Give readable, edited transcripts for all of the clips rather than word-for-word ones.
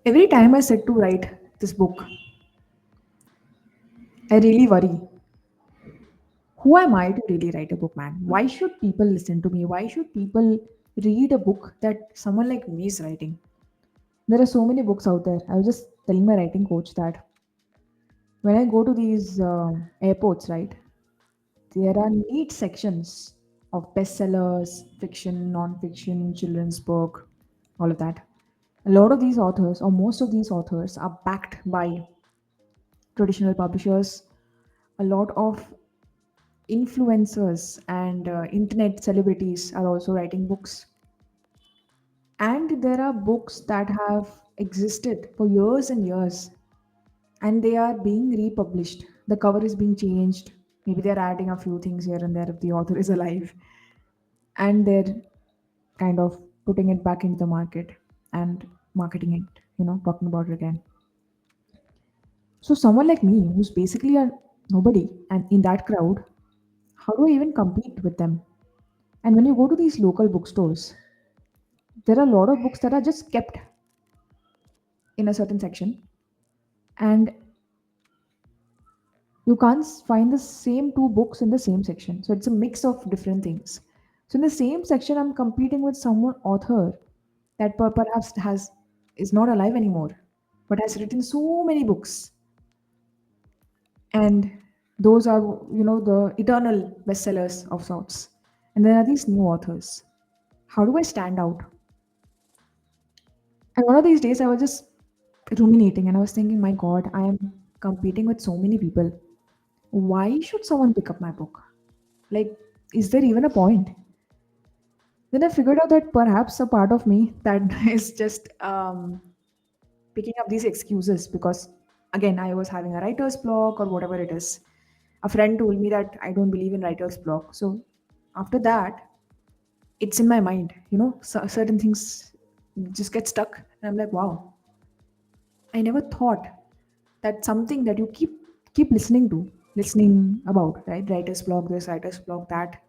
Every time I sit to write this book, I really worry. Who am I to really write a book, man? Why should people listen to me? Why should people read a book that someone like me is writing? There are so many books out there. I was just telling my writing coach that when I go to these airports, right, there are neat sections of bestsellers, fiction, non-fiction, children's book, all of that. A lot of these authors, or most of these authors, are backed by traditional publishers. A lot of influencers and internet celebrities are also writing books. And there are books that have existed for years and years and they are being republished. The cover is being changed. Maybe they're adding a few things here and there if the author is alive. And they're kind of putting it back into the market and marketing it, talking about it again. So, someone like me who's basically a nobody and in that crowd, how do I even compete with them? And when you go to these local bookstores, there are a lot of books that are just kept in a certain section and you can't find the same two books in the same section, so it's a mix of different things. So in the same section I'm competing with someone author that perhaps has is not alive anymore but has written so many books, and those are the eternal bestsellers of sorts, and there are these new authors. How do I stand out? And one of these days I was just ruminating and I was thinking, my god, I am competing with so many people. Why should someone pick up my book? Like, is there even a point? Then I figured out that perhaps a part of me that is just picking up these excuses because, again, I was having a writer's block or whatever it is. A friend told me that I don't believe in writer's block. So after that, it's in my mind, certain things just get stuck. And I'm like, wow, I never thought that something that you keep listening about, right? Writer's block, this, writer's block, that.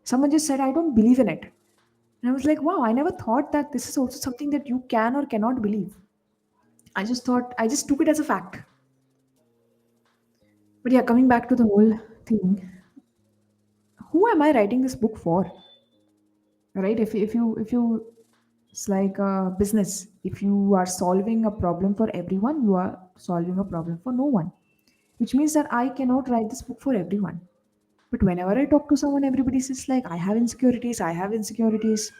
Someone just said, I don't believe in it. And I was like, wow, I never thought that this is also something that you can or cannot believe. I just took it as a fact. But yeah, coming back to the whole thing, who am I writing this book for? Right? If you it's like a business. If you are solving a problem for everyone, you are solving a problem for no one. Which means that I cannot write this book for everyone. But whenever I talk to someone, everybody says like, I have insecurities.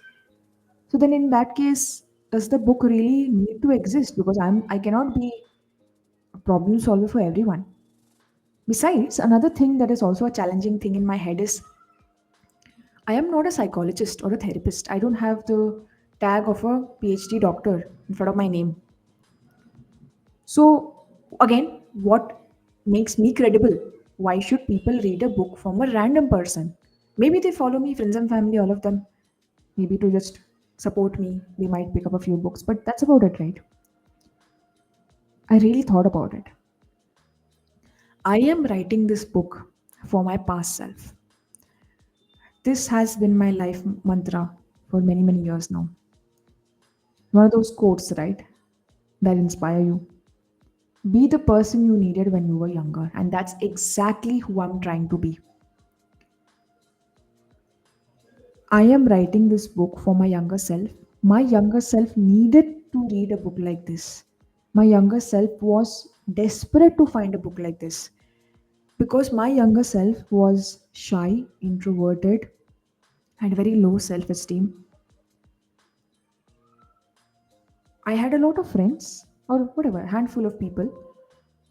So then in that case, does the book really need to exist? Because I cannot be a problem solver for everyone. Besides, another thing that is also a challenging thing in my head is I am not a psychologist or a therapist. I don't have the tag of a PhD doctor in front of my name. So again, what makes me credible? Why should people read a book from a random person? Maybe they follow me, friends and family, all of them. Maybe to just support me, they might pick up a few books, but that's about it, right? I really thought about it. I am writing this book for my past self. This has been my life mantra for many, many years now. One of those quotes, right, that inspire you. Be the person you needed when you were younger. And that's exactly who I'm trying to be. I am writing this book for my younger self. My younger self needed to read a book like this. My younger self was desperate to find a book like this because my younger self was shy, introverted, had very low self esteem. I had a lot of friends or whatever, a handful of people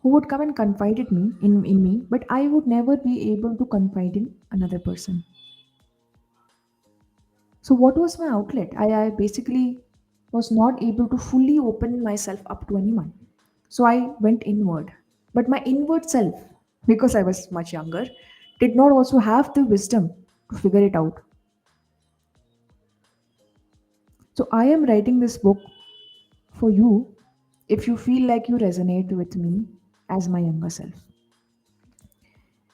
who would come and confide in me, but I would never be able to confide in another person. So what was my outlet? I basically was not able to fully open myself up to anyone. So I went inward. But my inward self, because I was much younger, did not also have the wisdom to figure it out. So I am writing this book for you if you feel like you resonate with me as my younger self.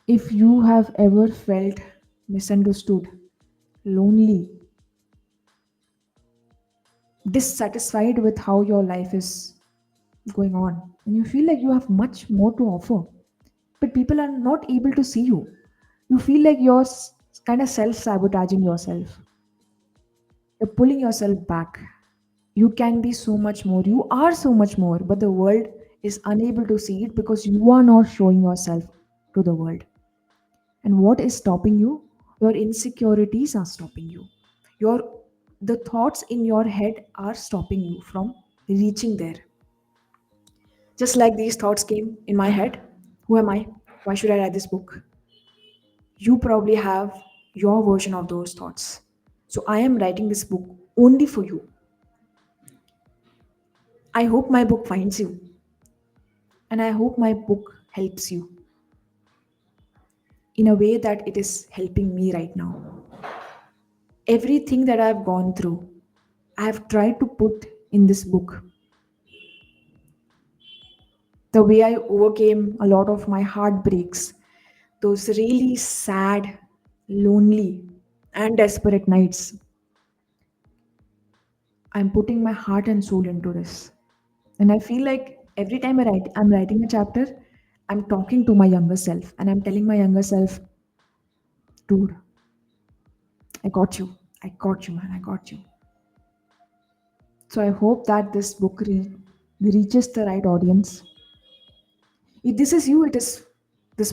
If you have ever felt misunderstood, lonely, dissatisfied with how your life is, going on, and you feel like you have much more to offer, but people are not able to see you. You feel like you're kind of self sabotaging yourself. You're pulling yourself back. You can be so much more. You are so much more, but the world is unable to see it because you are not showing yourself to the world. And what is stopping you? Your insecurities are stopping you. Your the thoughts in your head are stopping you from reaching there. Just like these thoughts came in my head. Who am I? Why should I write this book? You probably have your version of those thoughts. So I am writing this book only for you. I hope my book finds you, and I hope my book helps you in a way that it is helping me right now. Everything that I've gone through, I have tried to put in this book. The way I overcame a lot of my heartbreaks, those really sad, lonely, and desperate nights. I'm putting my heart and soul into this. And I feel like every time I'm writing a chapter, I'm talking to my younger self and I'm telling my younger self, dude, I got you. I got you, man. I got you. So I hope that this book reaches the right audience. If this is you, this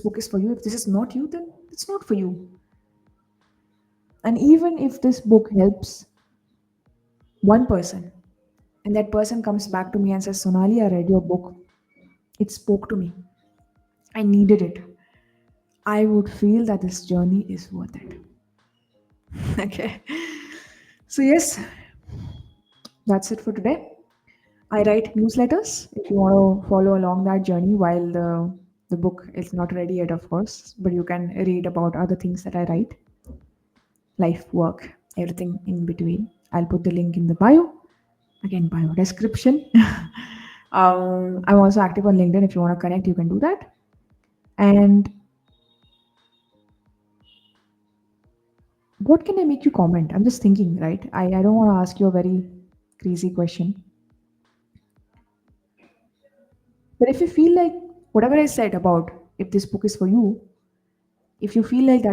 book is for you. If this is not you, then it's not for you. And even if this book helps one person, and that person comes back to me and says, Sonali, I read your book. It spoke to me. I needed it. I would feel that this journey is worth it. Okay. So, yes, that's it for today. I write newsletters if you want to follow along that journey while the book is not ready yet, of course, but you can read about other things that I write, life, work, everything in between. I'll put the link in the bio. Again, bio description. I'm also active on LinkedIn. If you want to connect, you can do that. And what can I make you comment? I'm just thinking, right? I don't want to ask you a very crazy question. But if you feel like whatever I said about if this book is for you, if you feel like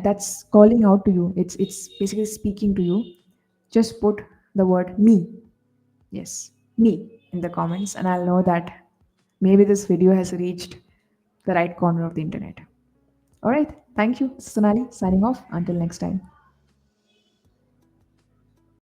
that's calling out to you, it's basically speaking to you, just put the word me. Yes, me in the comments, and I'll know that maybe this video has reached the right corner of the internet. All right. Thank you, Sonali. Signing off. Until next time.